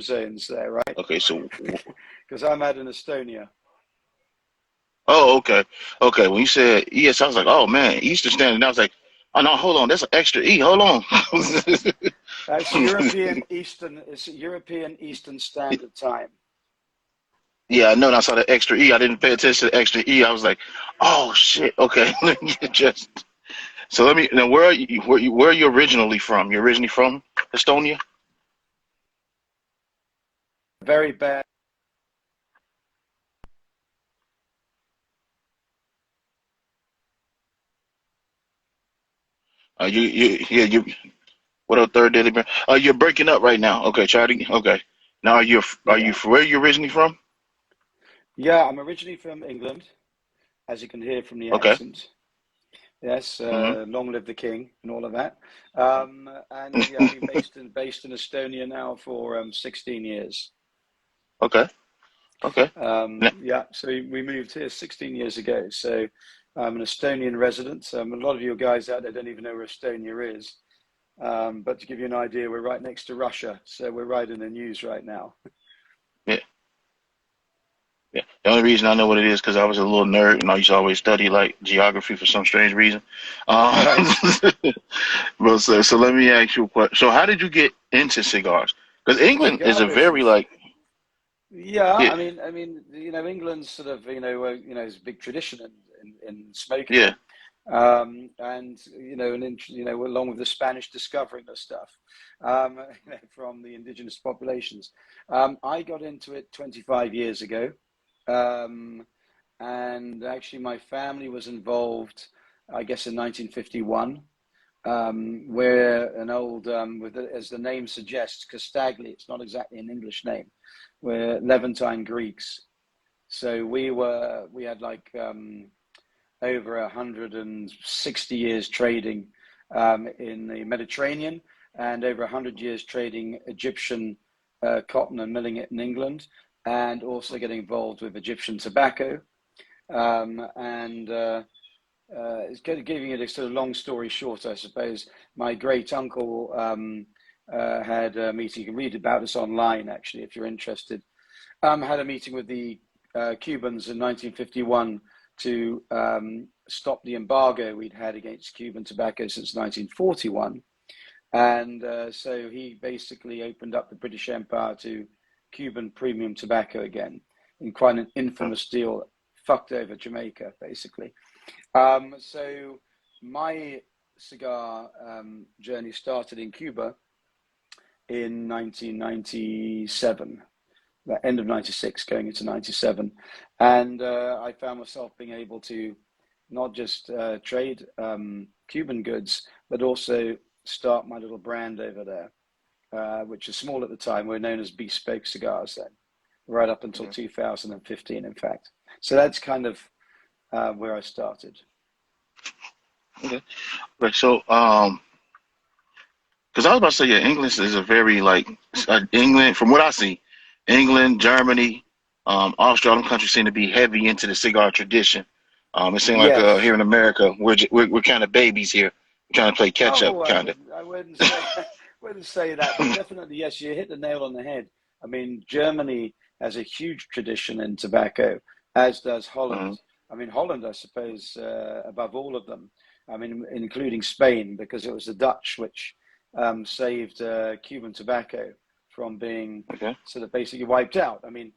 zones there, right? Okay, so Because I'm out in Estonia. oh, okay, okay. When you said ES, I was like, oh man, Eastern Standard. And I was like, oh no, hold on, that's an extra E. Hold on. It's European Eastern Standard Time. Yeah, I know. And I saw the extra E. I didn't pay attention to the extra E. I was like, oh shit. Okay, just so let me. Now, where are you? Where are you originally from? You're originally from Estonia. Very bad. Yeah, you. What up, third daily? You're breaking up right now. Okay, try to. Okay, now are you Yeah. where are you originally from? Yeah, I'm originally from England, as you can hear from the Okay. accent. Yes, Hmm. long live the king and all of that. And yeah, I've been based in Estonia now for 16 years. Okay. Okay. Now, Yeah, so we moved here 16 years ago. So I'm an Estonian resident. A lot of you guys out there don't even know where Estonia is. But to give you an idea, we're right next to Russia, so we're right in the news right now. yeah. Yeah. The only reason I know what it is because I was a little nerd and I used to always study like geography for some strange reason. Um, Right. but so let me ask you a question. So how did you get into cigars? Because England is Cigar a very business. like Yeah, yeah England's sort of, is a big tradition in smoking, yeah and along with the Spanish discovering the stuff, from the indigenous populations. I got into it 25 years ago, um, and actually my family was involved, I guess, in 1951. Where an old, as the name suggests, Casdagli, it's not exactly an English name. We're Levantine Greeks. So we had like over 160 years trading in the Mediterranean, and over 100 years trading Egyptian cotton and milling it in England, and also getting involved with Egyptian tobacco. And It's kind of giving it a sort of long story short, I suppose. My great uncle had a meeting. You can read about this online, actually, if you're interested. Had a meeting with the Cubans in 1951 to stop the embargo we'd had against Cuban tobacco since 1941. And so he basically opened up the British Empire to Cuban premium tobacco again in quite an infamous deal, fucked over Jamaica, basically. So my cigar journey started in Cuba in 1997, the end of 96, going into 97. And I found myself being able to not just trade Cuban goods, but also start my little brand over there, which is small at the time. We were known as Bespoke Cigars then, right up until mhm, 2015, in fact. So that's kind of where I started. okay. Right. So because I was about to say yeah, English is a very like England from what I see, England, Germany, Austria, all them countries seem to be heavy into the cigar tradition. It seems like Yes. here in America we're kind of babies here, we're trying to play catch up, Oh, kind of. I wouldn't say wouldn't say that, but definitely yes, you hit the nail on the head. I mean, Germany has a huge tradition in tobacco, as does Hmm. Holland. I mean, Holland, I suppose, above all of them. I mean, including Spain, because it was the Dutch which saved Cuban tobacco from being Okay. sort of basically wiped out. I mean,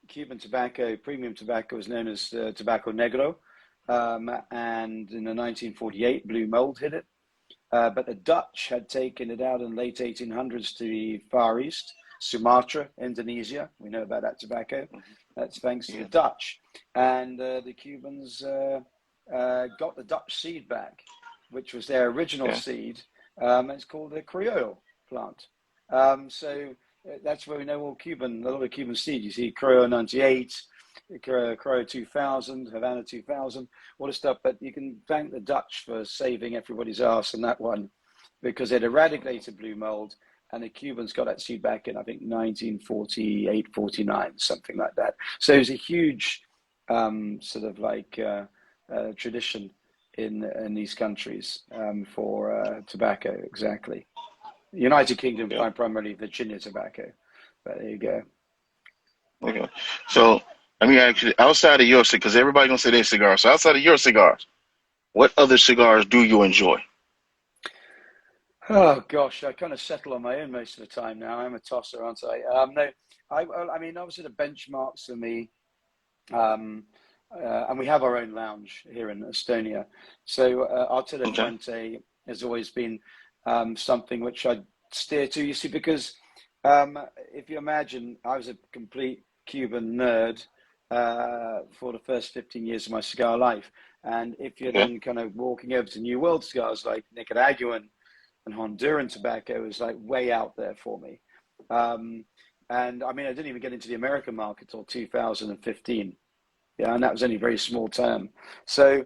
Cuban tobacco, premium tobacco, was known as tobacco negro, and in the 1948, blue mold hit it, but the Dutch had taken it out in the late 1800s to the Far East, Sumatra, Indonesia. We know about that tobacco. Hmm. That's thanks to the Yeah. Dutch. And the Cubans got the Dutch seed back, which was their original Okay. seed. It's called the Criollo plant. So that's where we know a lot of Cuban seed. You see Criollo 98, Criollo 2000, Havana 2000, all this stuff. But you can thank the Dutch for saving everybody's ass on that one, because they'd eradicated blue mold, and the Cubans got that seed back in, I think, 1948, 49, something like that. So it was a huge sort of like tradition in these countries for tobacco, exactly. United Kingdom, Yeah. primarily Virginia tobacco. But there you go. Okay. So let me ask you, outside of your cigar, because everybody gonna say their cigars. So outside of your cigars, what other cigars do you enjoy? Oh gosh, I kind of settle on my own most of the time now. I'm a tosser, aren't I? No, I mean, obviously the benchmarks for me, um, and we have our own lounge here in Estonia. So Arturo Okay. Fuente has always been something which I steer to. You see, because if you imagine, I was a complete Cuban nerd for the first 15 years of my cigar life, and if you're Okay. then kind of walking over to New World cigars like Nicaraguan and Honduran tobacco is like way out there for me. Um, and I mean, I didn't even get into the American market till 2015. Yeah, and that was only a very small term. So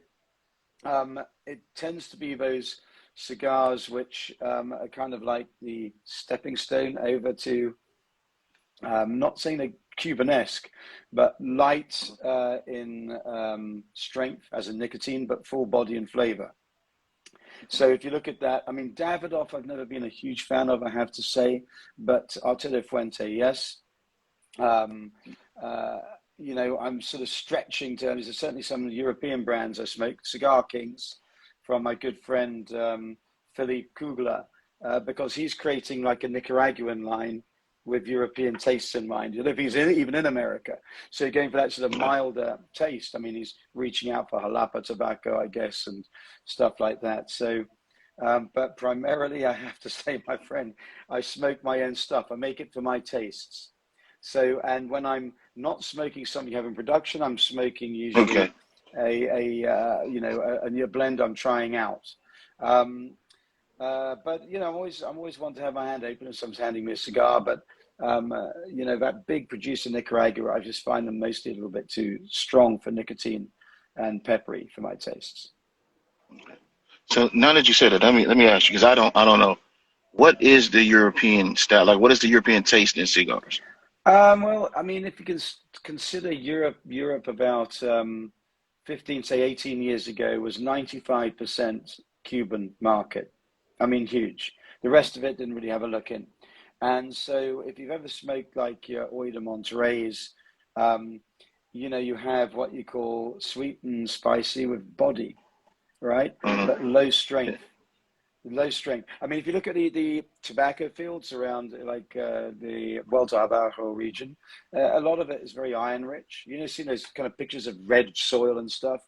it tends to be those cigars which are kind of like the stepping stone over to, not saying they're Cubanesque, but light in strength as in nicotine, but full body and flavor. So if you look at that, I mean, Davidoff, I've never been a huge fan of, I have to say, but Arturo Fuente, yes. Um, uh, I'm sort of stretching to, there's certainly some European brands I smoke, Cigar Kings from my good friend Philippe Kugler, because he's creating like a Nicaraguan line with European tastes in mind. You know, if he's even in America. So you're going for that sort of milder taste. I mean, he's reaching out for Jalapa tobacco, I guess, and stuff like that. So, but primarily, I have to say, my friend, I smoke my own stuff. I make it for my tastes. So, and when I'm not smoking something you have in production, I'm smoking usually Okay. a new blend I'm trying out. Um, but I'm always one to have my hand open if someone's handing me a cigar. But that big producer Nicaragua, I just find them mostly a little bit too strong for nicotine and peppery for my tastes. So now that you said it, let me ask you because I don't know what is the European style like. What is the European taste in cigars? Well, I mean, if you can consider Europe about 15, say 18 years ago was 95% Cuban market. I mean, huge. The rest of it didn't really have a look in. And so if you've ever smoked like your Oida de Monterey's, um, you have what you call sweet and spicy with body, right? But Hmm. low strength. I mean, if you look at the tobacco fields around like the Vuelta Abajo region, a lot of it is very iron rich. See those kind of pictures of red soil and stuff,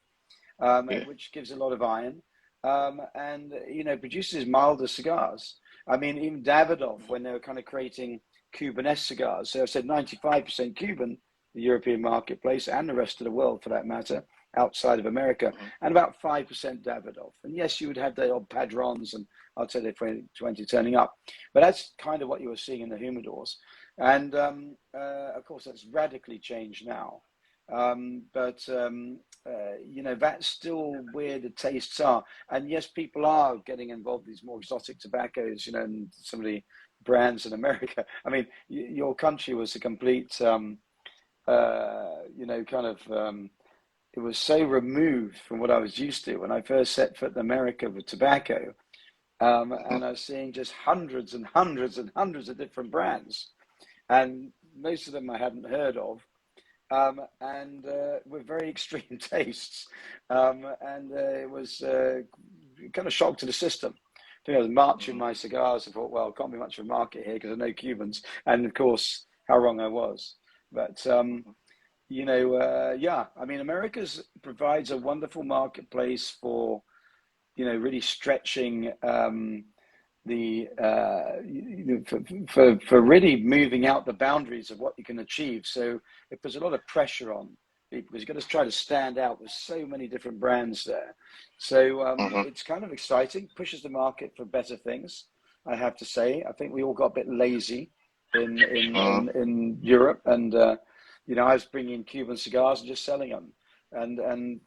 Yeah. which gives a lot of iron. And produces milder cigars. I mean, even Davidoff, when they were kind of creating Cubanesque cigars, so I said 95% Cuban, the European marketplace, and the rest of the world for that matter, outside of America, and about 5% Davidoff. And yes, you would have the odd Padrons and I'd say they're 20 turning up. But that's kind of what you were seeing in the humidors. And of course, that's radically changed now. But that's still where the tastes are. And yes, people are getting involved in these more exotic tobaccos, and some of the brands in America. I mean, your country was a complete, kind of, it was so removed from what I was used to when I first set foot in America with tobacco. And I was seeing just hundreds and hundreds and hundreds of different brands. And most of them I hadn't heard of. And with very extreme tastes. And it was kind of shock to the system. I think I was marching my cigars and thought, well, can't be much of a market here because I know Cubans. And of course, how wrong I was. But, yeah, I mean, America's provides a wonderful marketplace for, really stretching the for really moving out the boundaries of what you can achieve. So if there's a lot of pressure on people, because you've got to try to stand out with so many different brands there. So Hmm. it's kind of exciting, pushes the market for better things. I have to say, I think we all got a bit lazy in Europe, and I was bringing in Cuban cigars and just selling them, and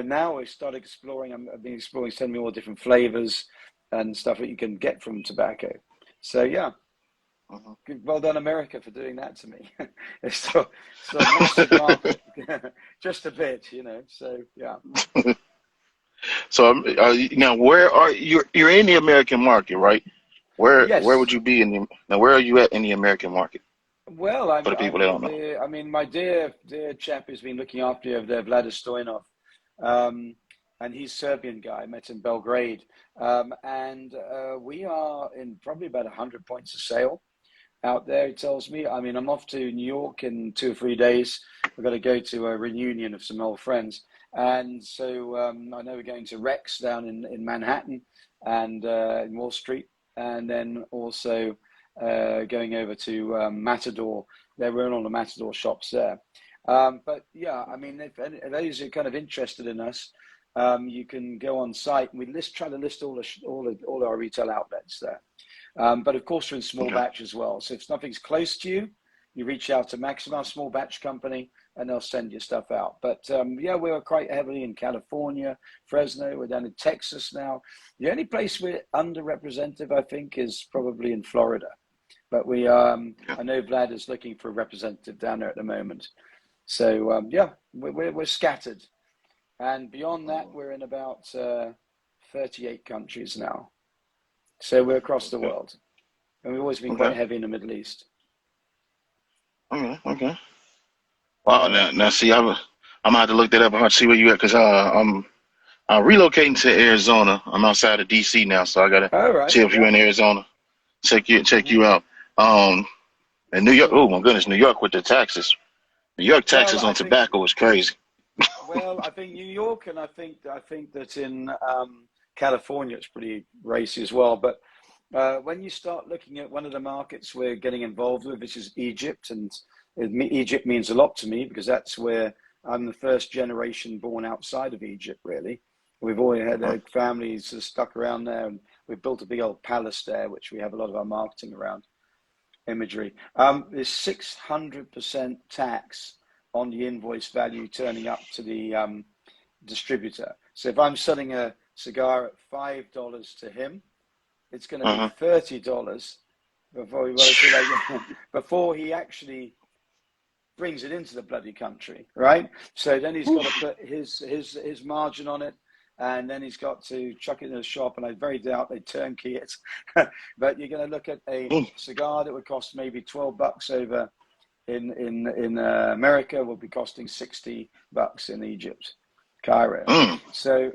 now we started exploring. I've been exploring so many more different flavors and stuff that you can get from tobacco. So yeah, well done America for doing that to me. It's still a massive market, just a bit. So yeah. So now, where are you? You're in the American market, right? Where would Yes. you be in the now? Where are you at in the American market? Well, for the people that don't know? I mean, my dear chap who's been looking after you over there, Vlada Stoyanov, um, and he's Serbian guy. I met in Belgrade, and we are in probably about 100 points of sale out there. He tells me. I mean, I'm off to New York in 2 or 3 days. We've got to go to a reunion of some old friends, and so I know we're going to Rex down in Manhattan and in Wall Street, and then also going over to Matador. They're running all the Matador shops there. But yeah, I mean, if those are kind of interested in us, you can go on site and try to list all our retail outlets there. But of course, we're in small Okay. batch as well. So if nothing's close to you, you reach out to Maxima Small Batch Company, and they'll send your stuff out. But yeah, we are quite heavily in California, Fresno. We're down in Texas now. The only place we're underrepresented, I think, is probably in Florida. But I know Vlad is looking for a representative down there at the moment. So yeah, we're scattered. And beyond that, we're in about 38 countries now. So we're across the Okay. world. And we've always been quite Okay. heavy in the Middle East. Okay. Okay. Wow. Yeah. Now see, I'm gonna have to look that up and see where you at because I'm relocating to Arizona. I'm outside of DC now, so I gotta All right. see if you're Yeah. in Arizona. Check Mhm. you out. And New York. Sure. Oh my goodness, New York with the taxes. New York Well, taxes on tobacco is crazy. I think New York, and I think that in California it's pretty racy as well. But when you start looking at one of the markets we're getting involved with, which is Egypt, and Egypt means a lot to me because that's where I'm the first generation born outside of Egypt, really. We've always had families stuck around there, and we've built a big old palace there, which we have a lot of our marketing around imagery. There's 600% tax on the invoice value turning up to the distributor. So if I'm selling a cigar at $5 to him, it's going to be Uh-huh. $30 before he actually brings it into the bloody country, right? So then he's got to put his margin on it, and then he's got to chuck it in a shop, and I very doubt they turnkey it. But you're going to look at a cigar that would cost maybe $12 over in America, will be costing $60 in Egypt, Cairo. Mm. So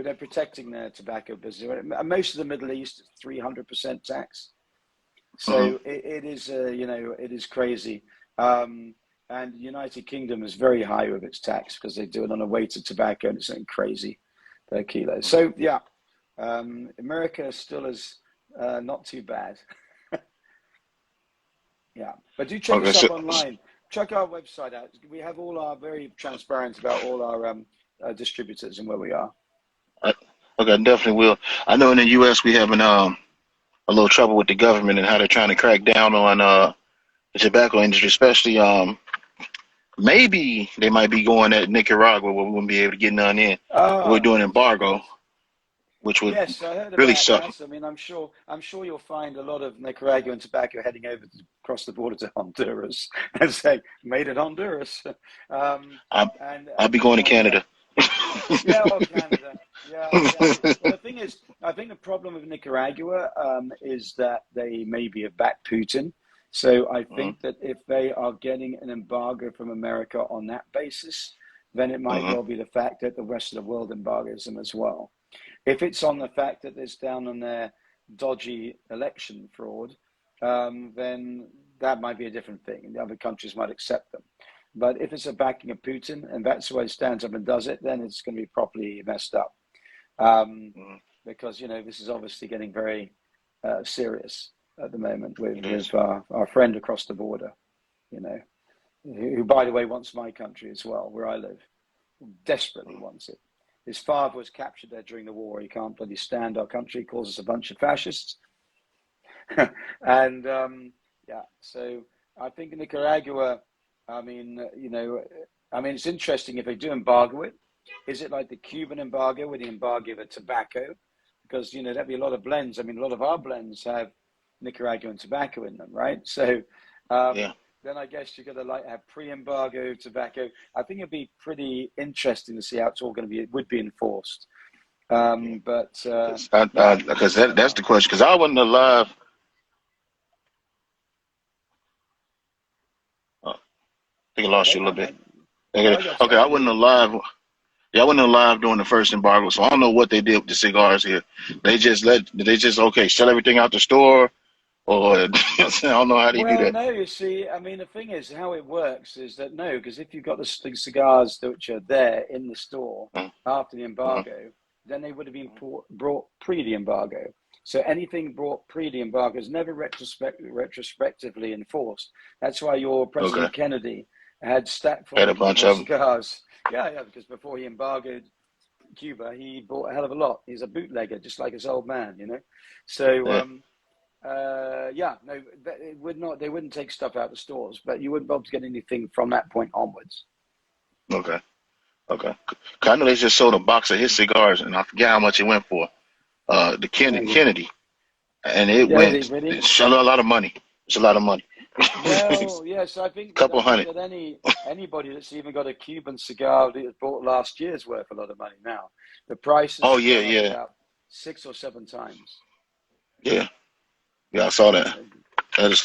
they're protecting their tobacco business. Most of the Middle East, 300% tax. Mm. So it is, it is crazy. And the United Kingdom is very high with its tax because they do it on a weight of tobacco, and it's something crazy per kilo. So yeah, America still is not too bad. Yeah, but do check Okay, us up so online. Check our website out. We have all our very transparent about all our distributors and where we are. I, okay, I definitely will. I know in the U.S. we having a little trouble with the government and how they're trying to crack down on the tobacco industry, especially maybe they might be going at Nicaragua where we wouldn't be able to get none in. We're Oh, doing yes, embargo, yes. which would Yes, I heard really about suck. that. I mean, I'm sure you'll find a lot of Nicaraguan tobacco heading over across the border to Honduras and saying "Made in Honduras," I I'll be and going to yeah, Canada. yeah, or Canada, yeah, yeah. Well, the thing is, I think the problem with Nicaragua is that they maybe have backed Putin. So I Mm-hmm. think that if they are getting an embargo from America on that basis, then it might Mm-hmm. well be the fact that the rest of the world embargoes them as well. If it's on the fact that it's down on their dodgy election fraud, then that might be a different thing, and the other countries might accept them. But if it's a backing of Putin, and that's why he stands up and does it, then it's going to be properly messed up. Um, Mm-hmm. because this is obviously getting very serious at the moment It is. with our friend across the border, you know, who by the way wants my country as well, where I live, desperately wants it. His father was captured there during the war. He can't bloody stand our country. He calls us a bunch of fascists. And yeah, so I think in Nicaragua, I mean, it's interesting if they do embargo it. Is it like the Cuban embargo, with the embargo of tobacco? Because that'd be a lot of blends. I mean, a lot of our blends have Nicaraguan tobacco in them, right? So Yeah. then I guess you're going to have pre-embargo tobacco. I think it'd be pretty interesting to see how it's all going to would be enforced. But yeah, Because that's the question. Because I wasn't alive. think I lost you a Okay, little bit. no, Okay, I got you. okay, I I can hear wasn't you. alive. Yeah, I wasn't alive during the first embargo, so I don't know what they did with the cigars here. They just okay, sell everything out the store, or I don't know how they do Well, that. no, you see, I mean, the thing is, how it works is that no, because if you've got the cigars which are there in the store after the Uh-huh. embargo, then they would have been brought pre the embargo. So anything brought pre the embargo is never retrospectively enforced. That's why your Okay, President Kennedy had stacked full had of a bunch Cuban of them. cigars. Yeah, yeah, because before he embargoed Cuba, he bought a hell of a lot. He's a bootlegger, just like his old man, you know. So, Yeah. yeah, no, it would not. They wouldn't take stuff out of stores, but you wouldn't be able to get anything from that point onwards. Okay. Okay. 'Cause I know they just sold a box of his cigars, and I forget how much it went for. The Oh, yeah, Kennedy, and it yeah, they went really. it's a lot of money. It's a lot of money. Well, yes, I Couple think hundred. that anybody that's even got a Cuban cigar that was bought last year is worth a lot of money now. The prices Oh have yeah, gone up yeah, about 6 or 7 times. yeah, yeah. I saw that.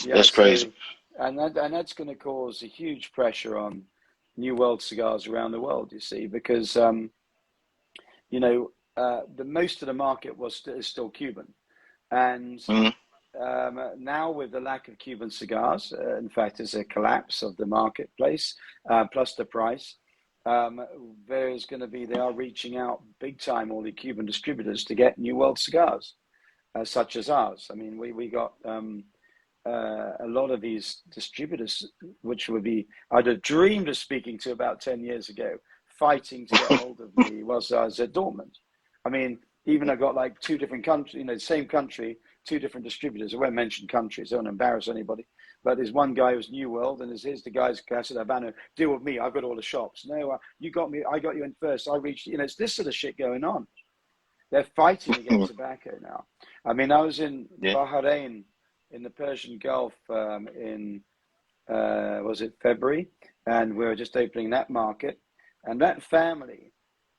Yeah, That's crazy. so and that's going to cause a huge pressure on New World cigars around the world. You see, because you know the most of the market is still Cuban, and Hmm. now with the lack of Cuban cigars, in fact, it's a collapse of the marketplace plus the price. Um, there's going to be they are reaching out big time all the Cuban distributors to get New World cigars such as ours. I mean, we got. A lot of these distributors, which would be I'd have dreamed of speaking to about 10 years ago, fighting to get hold of me was at Dortmund. I mean, even I got like two different countries, you know, same country, two different distributors. I won't mention countries, I don't embarrass anybody. But there's one guy who's New World, and here's the guys, Casa Habano, deal with me. I've got all the shops. No, you got me. I got you in first. I reached, you know, it's this sort of shit going on. They're fighting to get tobacco now. I mean, I was in Yeah. Bahrain in the Persian Gulf in was it February, and we were just opening that market, and that family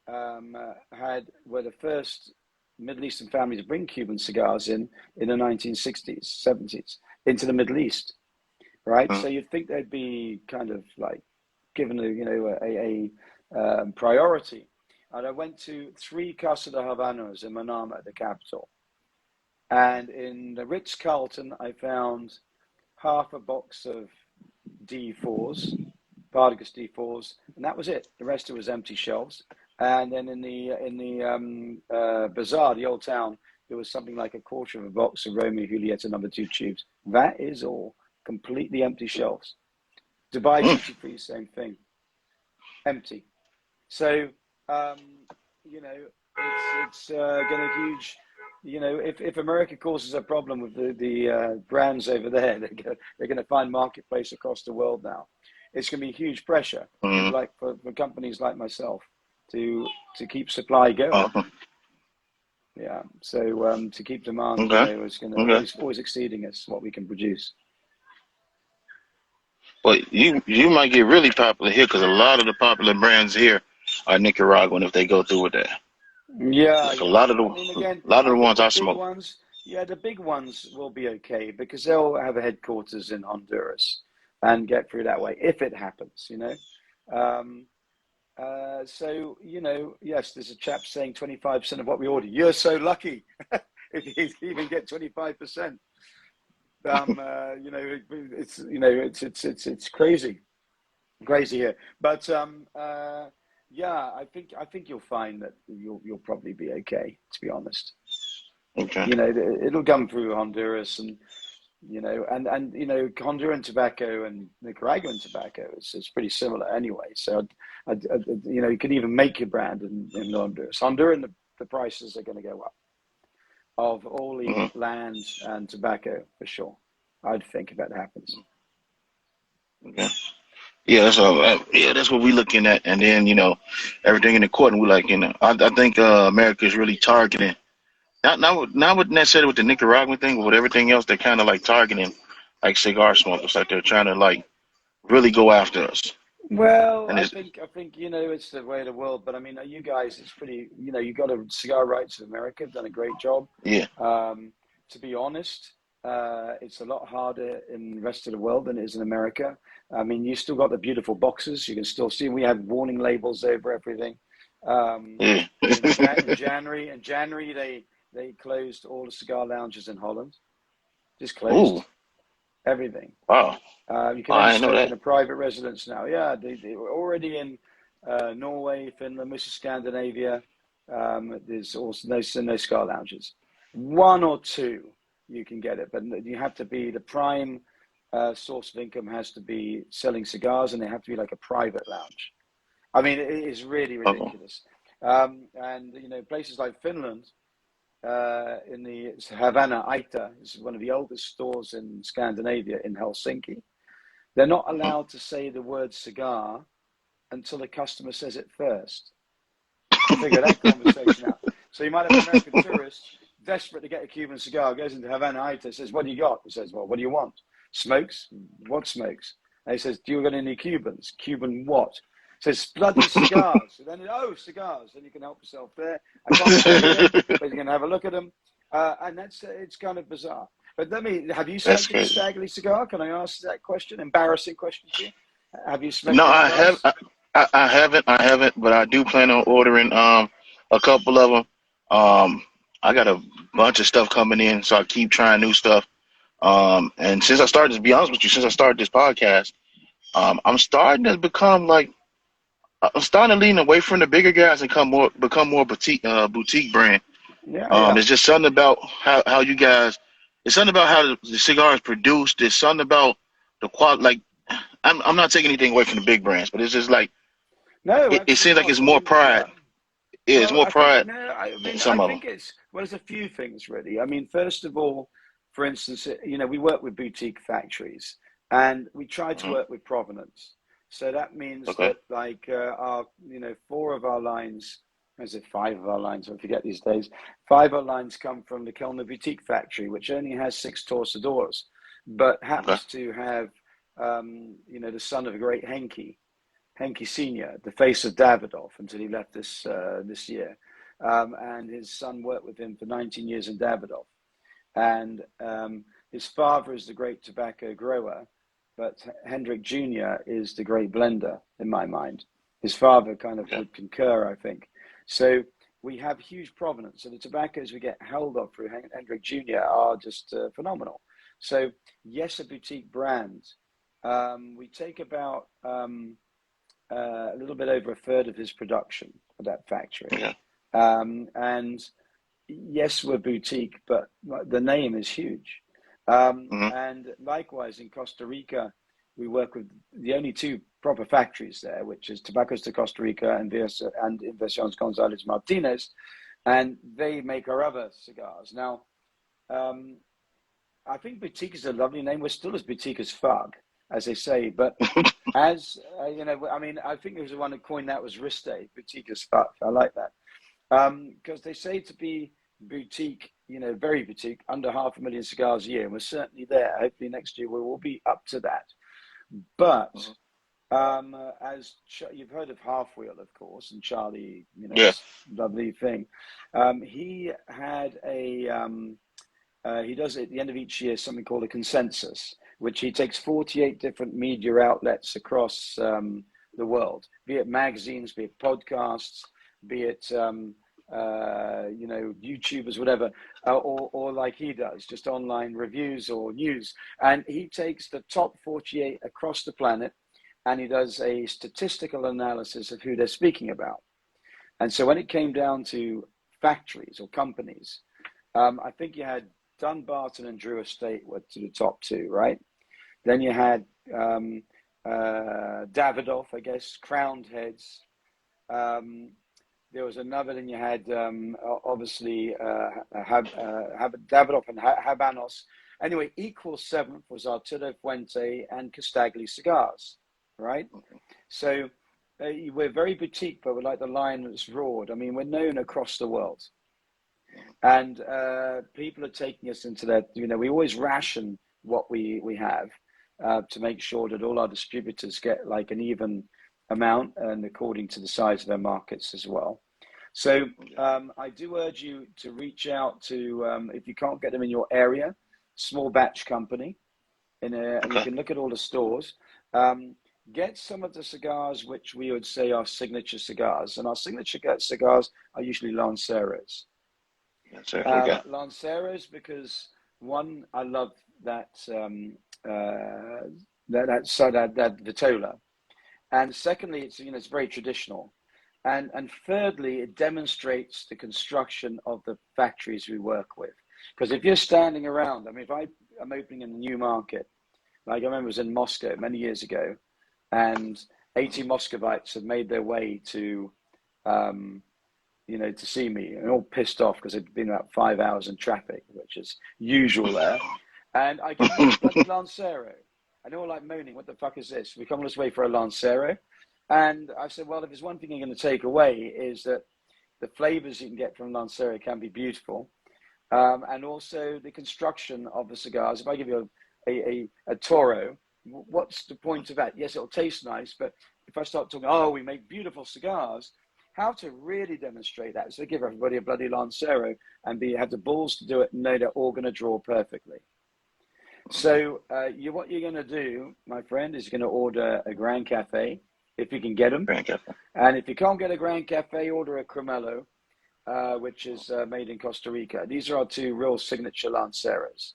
were the first Middle Eastern family to bring Cuban cigars in the 1960s, 70s into the Middle East, right? Mm. So you'd think they'd be kind of like given a priority. And I went to three Casa de Habanos in Manama, the capital. And in the Ritz Carlton, I found half a box of D4s, Partagas D4s, and that was it. The rest of it was empty shelves. And then in the bazaar, the old town, there was something like a quarter of a box of Romeo Julieta #2 tubes. That is all. Completely empty shelves. Dubai Mm. duty free, same thing. Empty. So, um, you know, it's going to huge. You know, if America causes a problem with the brands over there, they're going to find marketplace across the world now. It's going to be huge pressure for Mm. like for companies like myself to keep supply going. Uh, Yeah. So to keep demand, you okay. know, it's going to Okay. always exceeding us what we can produce. Well, you might get really popular here because a lot of the popular brands here are Nicaraguan if they go through with that. Yeah, Like yeah. I mean, a again, lot of I the think ones the I big smoke. ones, yeah, the big ones will be okay because they'll have a headquarters in Honduras and get through that way if it happens, you know. Um, so, you know, yes, there's a chap saying 25% of what we order. You're so lucky if you even get 25%. You know, it's crazy, crazy here. But yeah, I think you'll find that you'll probably be okay, to be honest. Okay. You know, it'll come through Honduras and you know, and you know, Honduran tobacco and Nicaraguan tobacco is pretty similar anyway. So, you know, you can even make your brand in Honduras. Honduran, the prices are going to go up of all the Hmm. land and tobacco for sure. I'd think if that happens. Okay. Yeah, that's all. Yeah, that's what we're looking at, and then everything in the court, and we're like, I think America is really targeting not with necessarily with the Nicaraguan thing, but with everything else. They're kind of like targeting like cigar smokers, like they're trying to like really go after us. Well, And it's I think you know it's the way of the world, but I mean, you guys, it's pretty. You know, you got a Cigar Rights of America, have done a great job. yeah, Um, to be honest, it's a lot harder in the rest of the world than it is in America. I mean, you still got the beautiful boxes. You can still see we have warning labels over everything. Yeah. In January, they closed all the cigar lounges in Holland. Just Ooh, closed everything. wow. You can I only didn't know smoke in that. a private residence now. Yeah, they were already in Norway, Finland, most of Scandinavia. There's also no cigar lounges. One or two you can get it, but you have to be the prime source of income has to be selling cigars, and they have to be like a private lounge. I mean, it is really Okay. ridiculous. And you know, places like Finland, in the Havana Aita, is one of the oldest stores in Scandinavia in Helsinki. They're not Mhm. allowed to say the word cigar until the customer says it first. So figure that conversation out. So you might have an American tourist desperate to get a Cuban cigar, goes into Havana Aita, says, "What do you got?" He says, "Well, what do you want? Smokes? What smokes?" And he says, "Do you got any Cubans? Cuban what?" He says, "Bloody cigars." So then, oh, cigars. Then you can help yourself there. I can't show you them, but you can have a look at them. And that's it's kind of bizarre. But have you That's smoked a crazy. Casdagli cigar? Can I ask that question? Embarrassing question to you. Have you No, smoked one of ours? I haven't. I haven't, but I do plan on ordering a couple of them. I got a bunch of stuff coming in, so I keep trying new stuff. And since I started, to be honest with you, since I started this podcast, I'm starting to become like I'm starting to lean away from the bigger guys and become more boutique brand. Yeah, yeah. It's just something about how you guys. It's something about how the cigar is produced. There's something about the quality. Like I'm not taking anything away from the big brands, but it's just like No, it absolutely seems like not. it's I more mean, pride. yeah. Yeah, it's Well, more I think pride no. I in mean, I some of them. think it's well, there's a few things really. I mean, first of all, for instance, you know, we work with boutique factories, and we try to Hmm. work with provenance. So that means Okay. that like our, you know, four of our lines, is it five of our lines? I forget these days. Five of our lines come from the Kellner Boutique Factory, which only has 6 torcedores, but Okay. happens to have, you know, the son of a great Henke Senior, the face of Davidoff until he left this year, and his son worked with him for 19 years in Davidoff. And his father is the great tobacco grower, but Hendrik Jr. is the great blender in my mind. His father kind of Okay. would concur, I think. So we have huge provenance, and the tobaccos we get held of through Hendrik Jr. are just phenomenal. So yes, a boutique brand. We take about a little bit over a third of his production at that factory. Okay. And yes, we're boutique, but the name is huge. Hmm. And likewise, in Costa Rica, we work with the only two proper factories there, which is Tabacos de Costa Rica and Inversiones Gonzalez Martinez, and they make our other cigars. Now, um, I think boutique is a lovely name. We're still as boutique as fug, as they say, but as you know, I mean, I think there was the one that coined that was Riste, boutique as fuck. I like that because they say to be boutique, you know, very boutique, under 500,000 cigars a year. And we're certainly there. Hopefully next year we will be up to that. But Hmm. you've heard of Half Wheel, of course, and Charlie, you know, Yeah. this lovely thing. He had he does at the end of each year something called a consensus, which he takes 48 different media outlets across the world, be it magazines, be it podcasts, be it you know, YouTubers, whatever, or like he does, just online reviews or news. And he takes the top 48 across the planet, and he does a statistical analysis of who they're speaking about. And so when it came down to factories or companies, I think you had Dunbarton and Drew Estate were to the top two, right? Then you had Davidoff, I guess, Crowned Heads. Um, there was another. Then you had obviously Davidoff and Habanos. Anyway, equal seventh was Arturo Fuente and Casdagli Cigars, right? So we're very boutique, but we're like the lion that's roared. I mean, we're known across the world. And people are taking us into that. You know, we always ration what we have to make sure that all our distributors get like an even amount and according to the size of their markets as well. So I do urge you to reach out to if you can't get them in your area, small batch company, and you Okay. can look at all the stores. Get some of the cigars which we would say are signature cigars, and our signature cigars are usually Lanceros. Yes, sir. Okay. Lanceros because one, I love that that vitola, and secondly, it's very traditional, and thirdly, it demonstrates the construction of the factories we work with. Because if you're standing around, I mean, if I'm opening in a new market, like I remember it was in Moscow many years ago, and 80 Muscovites had made their way to, to see me, and all pissed off because it'd been about 5 hours in traffic, which is usual there. And I give them a bloody Lancero. And they're all like moaning, what the fuck is this? We come all this way for a Lancero. And I said, well, if there's one thing you're going to take away is that the flavors you can get from Lancero can be beautiful. And also the construction of the cigars. If I give you a Toro, what's the point of that? Yes, it'll taste nice, but if I start talking, we make beautiful cigars, how to really demonstrate that? So give everybody a bloody Lancero and have the balls to do it and know they're all going to draw perfectly. So what you're going to do, my friend, is you're going to order a Grand Cafe, if you can get them. Grand Cafe. And if you can't get a Grand Cafe, order a Cremello, which is made in Costa Rica. These are our two real signature Lanceros.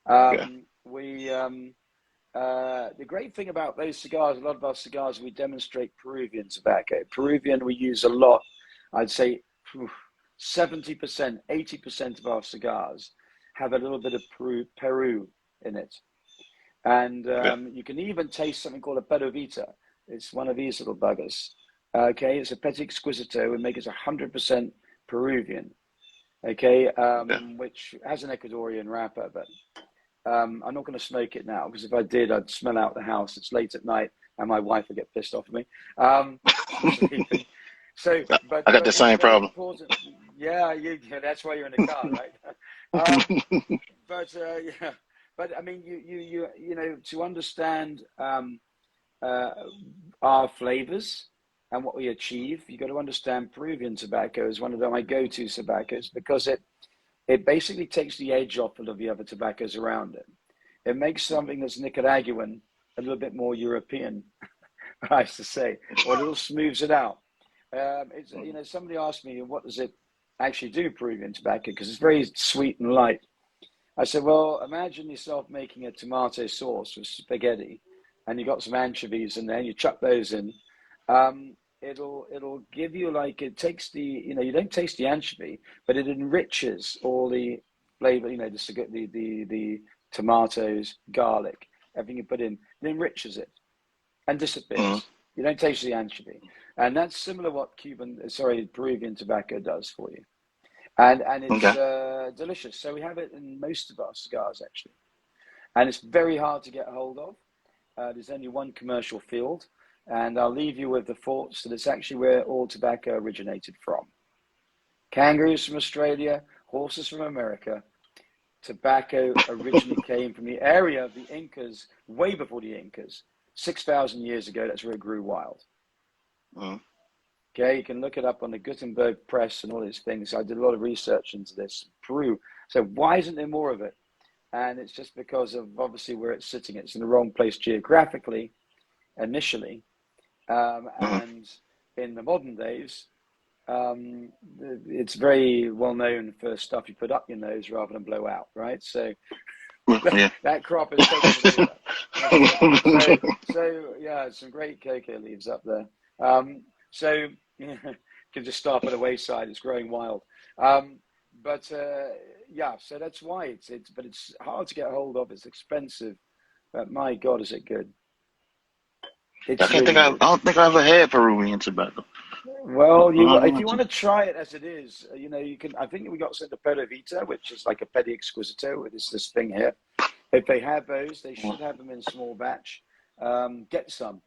The great thing about those cigars, a lot of our cigars, we demonstrate Peruvian tobacco. Peruvian we use a lot. I'd say 70%, 80% of our cigars have a little bit of Peru in it. And you can even taste something called a Pedovita. It's one of these little buggers. Okay, it's a Petit Exquisito. We make it 100% Peruvian. Okay, which has an Ecuadorian wrapper, but I'm not going to smoke it now because if I did, I'd smell out the house. It's late at night, and my wife would get pissed off at me. But I got the same problem. Yeah, that's why you're in the car, right? But I mean, you to understand our flavors and what we achieve, you got to understand Peruvian tobacco is one of my go-to tobaccos because it basically takes the edge off of the other tobaccos around it. It makes something that's Nicaraguan a little bit more European, I used to say, or a little smooths it out. Somebody asked me, what does it actually do, Peruvian tobacco? Because it's very sweet and light. I said, well, imagine yourself making a tomato sauce with spaghetti, and you got some anchovies in there, and you chuck those in. It'll give you it takes you don't taste the anchovy, but it enriches all the flavor, the tomatoes, garlic, everything you put in, it enriches it and disappears. Mm-hmm. You don't taste the anchovy. And that's similar what Peruvian tobacco does for you. And it's delicious. So we have it in most of our cigars, actually. And it's very hard to get a hold of. There's only one commercial field. And I'll leave you with the thoughts that it's actually where all tobacco originated from. Kangaroos from Australia, horses from America. Tobacco originally came from the area of the Incas, way before the Incas. 6,000 years ago, that's where it grew wild. Mm-hmm. Okay, you can look it up on the Gutenberg Press and all these things. I did a lot of research into this. Peru. So why isn't there more of it? And it's just because of obviously where it's sitting. It's in the wrong place geographically, initially. And in the modern days, it's very well known for stuff you put up your nose rather than blow out, right? So that crop is totally some great cocoa leaves up there. You can just start by the wayside. It's growing wild. So that's why it's hard to get a hold of. It's expensive, but my God, is it good? I don't think I ever had Peruvian tobacco. Well, if you want to try it as it is, you can. I think we got some Pedovita, which is like a Petit Exquisito. It's this thing here. If they have those, they should have them in small batch. Get some,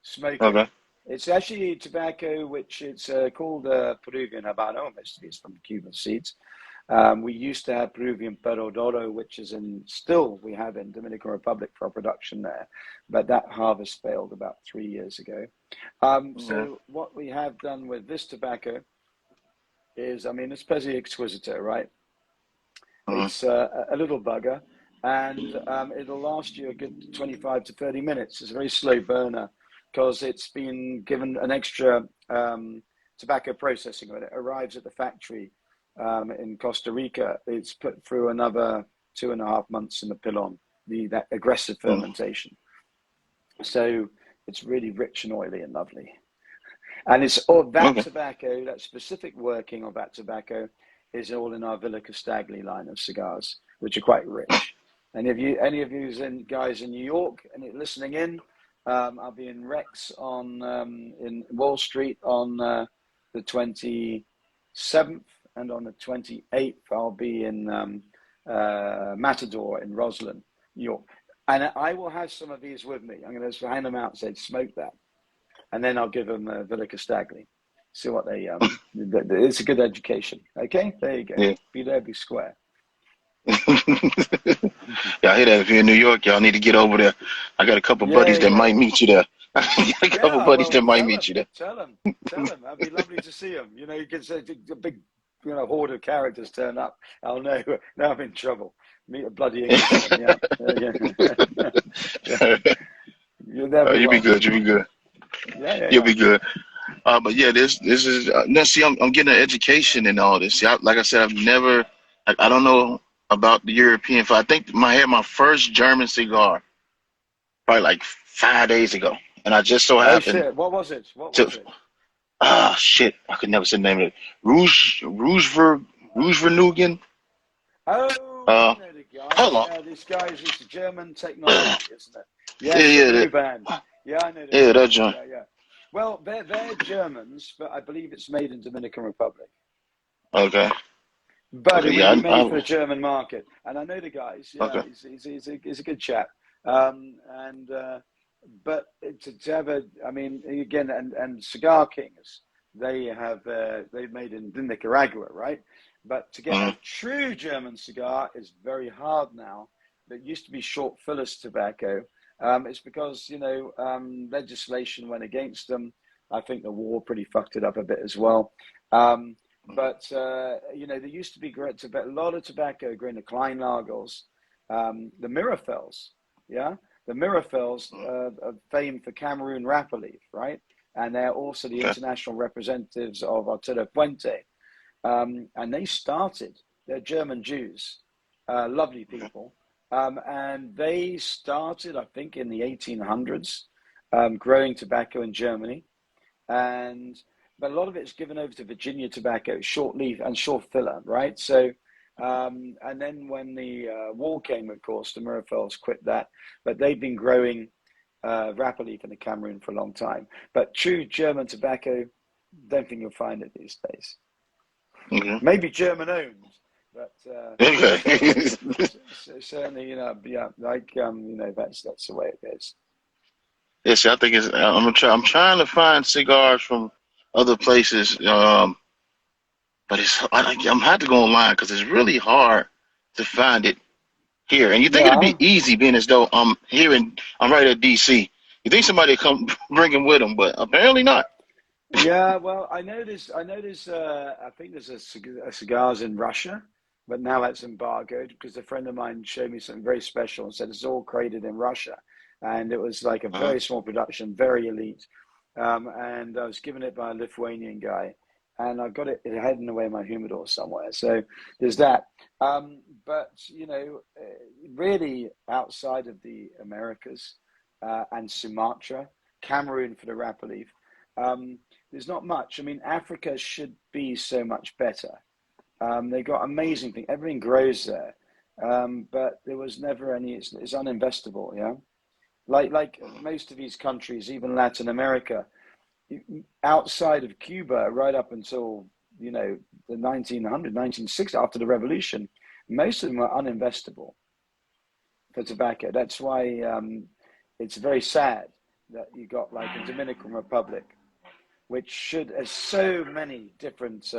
smoke it. Okay. It's actually tobacco, which it's called Peruvian Habano. It's from Cuban seeds. We used to have Peruvian Perodoro, which is we have in Dominican Republic for production there, but that harvest failed about 3 years ago. So what we have done with this tobacco is, it's Petit Exquisito, right? It's a little bugger. and it'll last you a good 25 to 30 minutes. It's a very slow burner because it's been given an extra tobacco processing. When it arrives at the factory in Costa Rica, it's put through another 2.5 months in the pilon, that aggressive fermentation. So it's really rich and oily and lovely. And it's all that tobacco, that specific working of that tobacco is all in our Villa Casdagli line of cigars, which are quite rich. And if you, any of you guys in New York and you're listening in, I'll be in Rex in Wall Street on the 27th, and on the 28th I'll be in Matador in Roslyn, New York. And I will have some of these with me. I'm going to hand them out and say, smoke that. And then I'll give them Villa Casdagli. See what they, it's a good education. Okay, there you go. Yeah. Be there, be square. Yeah, I hear that. If you're in New York, y'all need to get over there. I got a couple buddies that might meet you there. I got a couple buddies that might meet you there. Tell them. It'd be lovely to see them. You know, you can say a big, horde of characters turn up. I'll know. Now I'm in trouble. Meet a bloody Englishman. Yeah. You'll be good. You'll be good. You'll be good. But yeah, this is now. See, I'm getting an education in all this. See, like I said, I don't know about the European. I think I had my first German cigar probably like 5 days ago, and I just so happened. Oh shit! What was it? Shit! I could never say the name of it. Rouge-Vernuggen. Oh, I know the guy. Hold on. Yeah, this guy is just German technology, isn't it? Yeah. Band. Yeah, I know. Yeah, that joint. Yeah. Well, they're Germans, but I believe it's made in Dominican Republic. Okay. But it would be made for the German market, and I know the guys. Yeah, okay. He's a good chap. But to have again, and Cigar Kings, they've made in Nicaragua, right? But to get a true German cigar is very hard now. It used to be short fillers tobacco. It's because, legislation went against them. I think the war pretty fucked it up a bit as well. But there used to be a lot of tobacco growing, the Kleinlagers, the Mirafels, the Mirafels are famed for Cameroon wrapper leaf, right? And they're also the international representatives of Arturo Puente. And they're German Jews, lovely people. And they started, I think, in the 1800s, growing tobacco in Germany. But a lot of it is given over to Virginia tobacco, short leaf and short filler, right? So, and then when the war came, of course, the Mirafels quit that. But they've been growing wrapper leaf in the Cameroon for a long time. But true German tobacco, don't think you'll find it these days. Mm-hmm. Maybe German owned. But certainly, that's the way it is. Yes, I think I'm trying to find cigars from other places, but I'm had to go online because it's really hard to find it here. And you think it'd be easy, being as though I'm right at DC. You think somebody would come bring him with them, but apparently not. Yeah, well, I think there's cigars in Russia. But now that's embargoed because a friend of mine showed me something very special and said it's all created in Russia. And it was like a very small production, very elite. And I was given it by a Lithuanian guy. And I got it hidden away in my humidor somewhere. So there's that. But, really outside of the Americas and Sumatra, Cameroon for the wrapper leaf, there's not much. I mean, Africa should be so much better. They got amazing things. Everything grows there, but there was never any. It's uninvestable, Like most of these countries, even Latin America, outside of Cuba, right up until the 1960s, after the revolution, most of them were uninvestable for tobacco. That's why it's very sad that you got like the Dominican Republic, which has so many different.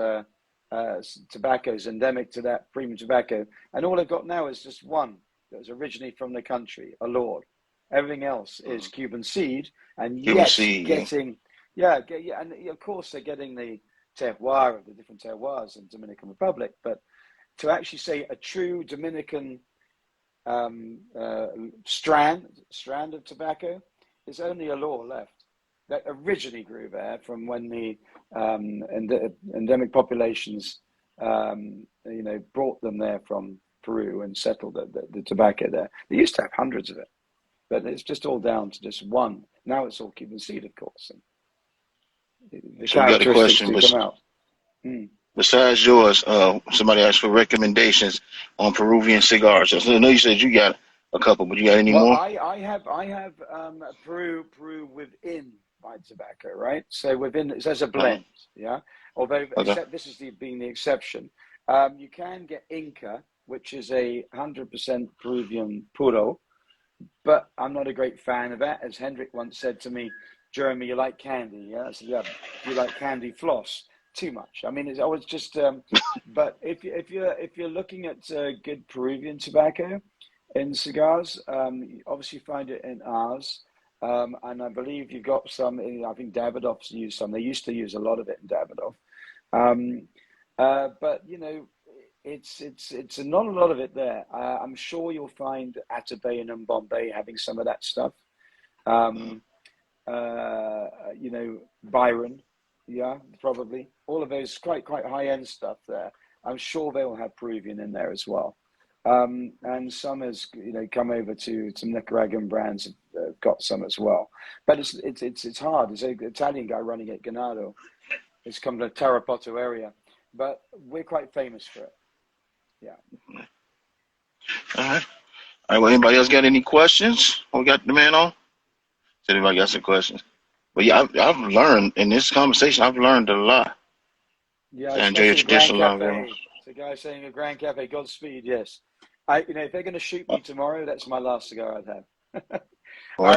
Tobaccos endemic to that premium tobacco, and all they've got now is just one that was originally from the country, a Lord. Everything else is Cuban seed, and and of course they're getting the terroir of the different terroirs in Dominican Republic. But to actually say a true Dominican um, uh, strand of tobacco. There's only a law left that originally grew there from when the endemic populations, brought them there from Peru and settled the tobacco there. They used to have hundreds of it, but it's just all down to just one. Now it's all Cuban seed, of course, and the So we got a characteristics question, do but come out. Mm. besides yours, somebody asked for recommendations on Peruvian cigars. I know you said you got a couple, but you got any Well, more? I have Peru within my tobacco, right? So within it says a Uh-huh. blend, yeah. Although Okay. except this is being the exception. You can get Inca, which is a 100% Peruvian puro, but I'm not a great fan of that. As Hendrik once said to me, Jeremy, you like candy, yeah? I said, yeah. Do you like candy floss? Too much. I mean, it's always just. But if you're looking at good Peruvian tobacco in cigars, you obviously find it in ours. And I believe you've got some. I think Davidoff's used some. They used to use a lot of it in Davidoff. Um, but it's not a lot of it there. I'm sure you'll find Atabayan and Bombay having some of that stuff. Um, Byron, yeah, probably all of those quite high end stuff there. I'm sure they'll have Peruvian in there as well. And some has come over to some Nicaraguan brands have got some as well. But it's hard. There's an Italian guy running it, Ganado. It's come to the Tarapoto area, but we're quite famous for it. Yeah. All right. All right. Well, anybody else got any questions? We got the man on. Does anybody got some questions? But yeah, I've learned in this conversation. I've learned a lot. Yeah, I enjoy your especially the Grand traditional love. Cafe. It's a guy saying a Grand Cafe, Godspeed, yes. If they're going to shoot me tomorrow, that's my last cigar I'd have. Or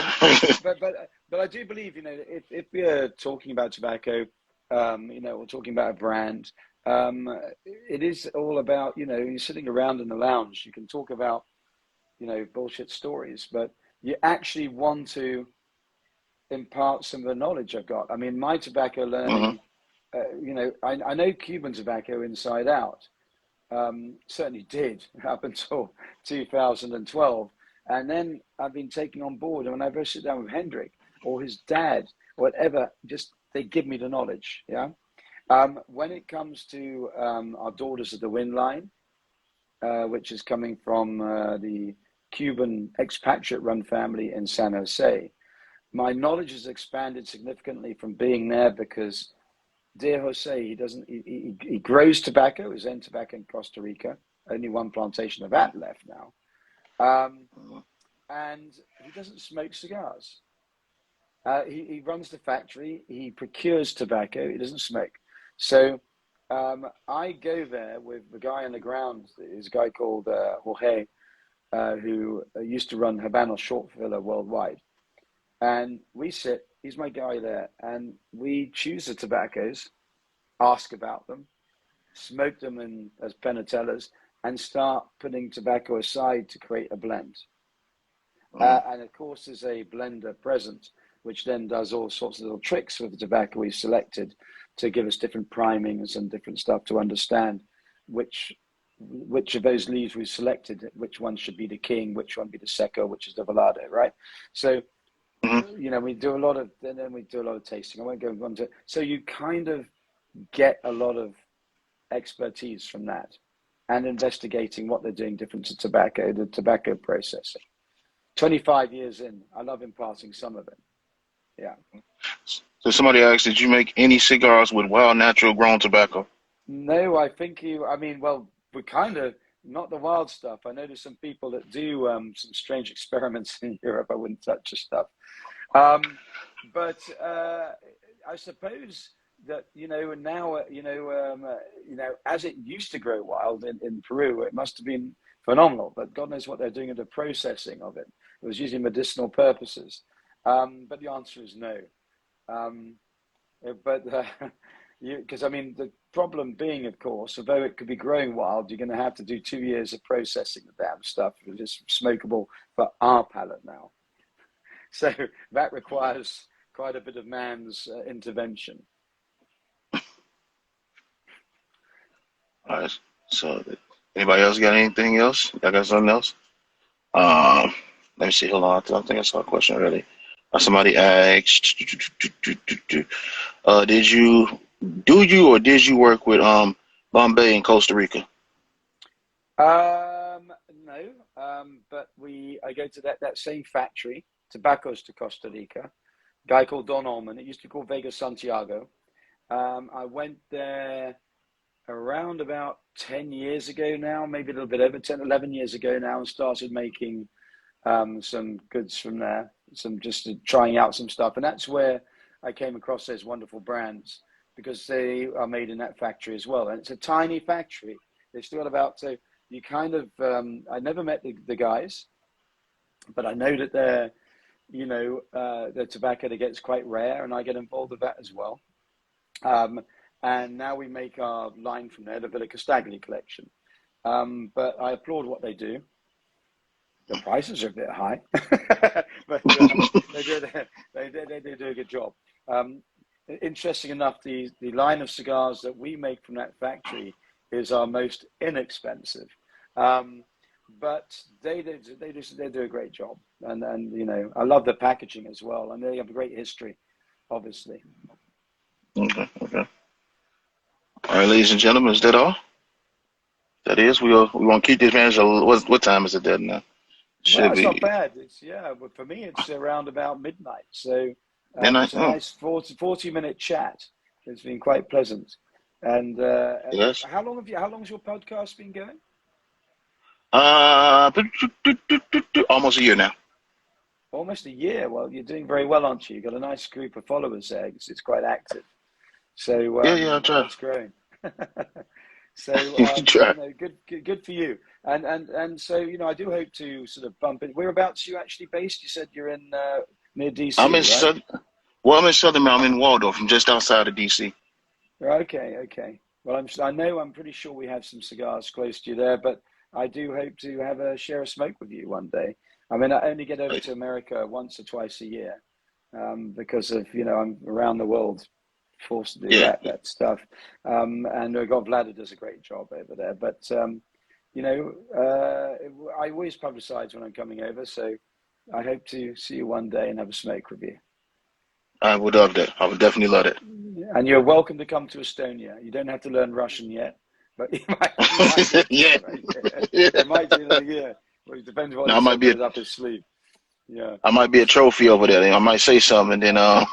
But I do believe, if we're talking about tobacco, we're talking about a brand. It is all about, you're sitting around in the lounge, you can talk about, bullshit stories, but you actually want to impart some of the knowledge I've got. I mean, my tobacco mm-hmm. learning, I know Cuban tobacco inside out. Certainly did up until 2012. And then I've been taken on board. And whenever I sit down with Hendrik or his dad, or whatever, just they give me the knowledge. Yeah. When it comes to our Daughters of the Wind line, which is coming from the Cuban expatriate run family in San Jose, my knowledge has expanded significantly from being there because dear Jose, he grows tobacco, his own tobacco in Costa Rica. Only one plantation of that left now. And he doesn't smoke cigars. He runs the factory, he procures tobacco, he doesn't smoke. So I go there with the guy on the ground, is a guy called Jorge, who used to run Habano Short Filler worldwide. And we sit, he's my guy there, and we choose the tobaccos, ask about them, smoke them as penatellas, and start putting tobacco aside to create a blend. And of course, there's a blender present, which then does all sorts of little tricks with the tobacco we've selected to give us different primings and different stuff to understand which of those leaves we've selected, which one should be the king, which one be the secco, which is the velado, right? So, Mm-hmm. we do a lot of, and then we do a lot of tasting. I won't go into it. So you kind of get a lot of expertise from that and investigating what they're doing different to tobacco, the tobacco processing. 25 years in, I love imparting some of it. Yeah. So somebody asked, did you make any cigars with wild natural grown tobacco? No, I think we're kind of not the wild stuff. I know there's some people that do some strange experiments in Europe. I wouldn't touch the stuff. But I suppose that, now, as it used to grow wild in Peru, it must have been phenomenal, but God knows what they're doing in the processing of it. It was using medicinal purposes. But the answer is no. Because the problem being, of course, although it could be growing wild, you're going to have to do 2 years of processing the damn stuff. It's smokable for our palate now. So that requires quite a bit of man's intervention. All right. So anybody else got anything else? Y'all got something else? Um, Let me see. Hold on. I think I saw a question earlier. Somebody asked, did you or did you work with Bombay in Costa Rica? No, but I go to that same factory, Tobaccos to Costa Rica, a guy called Don Allman. It used to be called Vega Santiago. I went there around about 10 years ago now, maybe a little bit over 10, 11 years ago now, and started making some goods from there, trying out some stuff. And that's where I came across those wonderful brands, because they are made in that factory as well. And it's a tiny factory. They've still got about, so you kind of, I never met the guys, but I know that they're, the tobacco that gets quite rare, and I get involved with that as well. And now we make our line from there, the Villa Casdagli collection. But I applaud what they do. The prices are a bit high, but they do a good job. Interesting enough, the line of cigars that we make from that factory is our most inexpensive. But they do a great job, and I love the packaging as well, and they have a great history, obviously. Okay. All right, ladies and gentlemen, is that all? That is, we want to keep this manager. What time is it there now? Well, it's not bad. But for me, it's around about midnight. So midnight. It's a nice 40-minute chat. It's been quite pleasant. And yes. How long's your podcast been going? Almost a year now. Almost a year. Well, you're doing very well, aren't you? You've got a nice group of followers there. It's quite active. So yeah, I try. It's growing. So good for you. And so I do hope to sort of bump it. Whereabouts are you actually based? You said you're in near DC. I'm in right? I'm in Southern. I'm in Waldorf. I'm just outside of DC. Okay. Well, I'm pretty sure we have some cigars close to you there, but I do hope to share a smoke with you one day. I mean, I only get over to America once or twice a year because of I'm around the world, forced to do that stuff. And God, Vlada does a great job over there. But I always publicize when I'm coming over, so I hope to see you one day and have a smoke with you. I would love that. I would definitely love it. And you're welcome to come to Estonia. You don't have to learn Russian yet, but you might You might do that, yeah. Well, it depends what he put up his sleeve. Yeah. I might be a trophy over there. I might say something, and then you're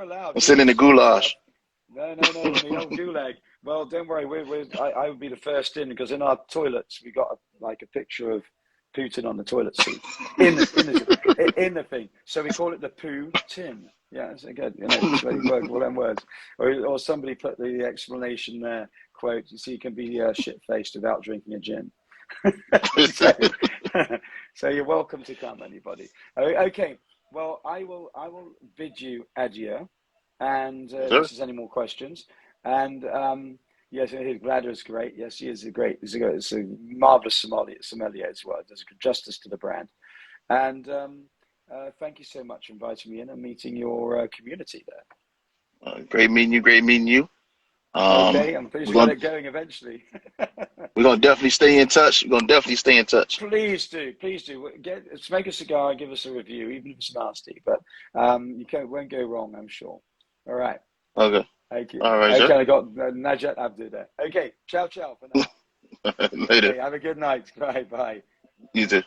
allowed. I'm sitting in the goulash. No, the old gulag. Well, don't worry. I would be the first in, because in our toilets we got a picture of Putin on the toilet seat in the thing. So we call it the poo tin. Yeah, that's good. It's really work all them words. Or somebody put the explanation there, quote, so you can be shit-faced without drinking a gin. So you're welcome to come, anybody. Okay. Well, I will bid you adieu. And if there's any more questions. And yes, his bladder is great. Yes, he is it's a marvelous sommelier as well. It does justice to the brand. And thank you so much for inviting me in and meeting your community there. Great meeting you. Okay, I'm pretty sure they're going eventually. We're going to definitely stay in touch. Please do. Smoke a cigar and give us a review, even if it's nasty. But you won't go wrong, I'm sure. All right. Okay. Thank you. All right, okay, sir. I got Najat Abdu there. Okay, ciao for now. Later. Okay, have a good night. Bye. You too.